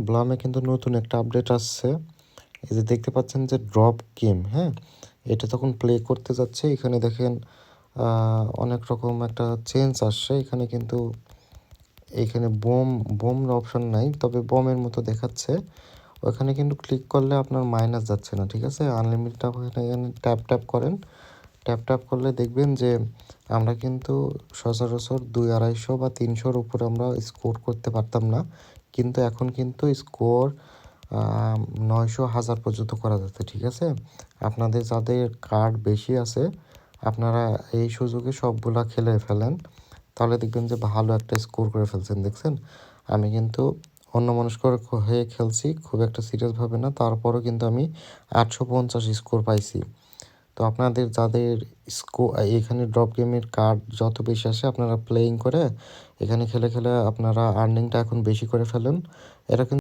ব্লামে কিন্তু নতুন একটা আপডেট আসছে। এই যে দেখতে পাচ্ছেন যে ড্রপ গেম, হ্যাঁ, এটা তখন প্লে করতে যাচ্ছে এখানে দেখেন অনেক রকম একটা চেঞ্জ আসছে। এখানে কিন্তু এখানে বোম অপশন নাই, তবে বোমের মতো দেখাচ্ছে। ওখানে কিন্তু ক্লিক করলে আপনার মাইনাস যাচ্ছে না, ঠিক আছে। আনলিমিটেড এখানে ট্যাপ ট্যাপ করেন, ট্যাপ ট্যাপ করলে দেখবেন যে আমরা কিন্তু সচরাচর 200-250 বা 300-র উপরে আমরা স্কোর করতে পারতাম না, কিন্তু এখন কিন্তু স্কোর 900-1000 পর্যন্ত করা যাচ্ছে, ঠিক আছে। আপনাদের যাদের কার্ড বেশি আছে আপনারা এই সুযোগে সবগুলা খেলে ফেলেন, তাহলে দেখবেন যে ভালো একটা স্কোর করে ফেলছেন। দেখছেন আমি কিন্তু অন্যমনস্ক হয়ে খেলছি, খুব একটা সিরিয়াসভাবে না, তারপরও কিন্তু আমি 850 স্কোর পাইছি। তো আপনাদের যাদের এখানে ড্রপ গেমের কার্ড যত বেশি আসে আপনারা প্লেয়িং করে এখানে খেলে খেলে আপনারা আর্নিংটা এখন বেশি করে ফেলেন। এটা কিন্তু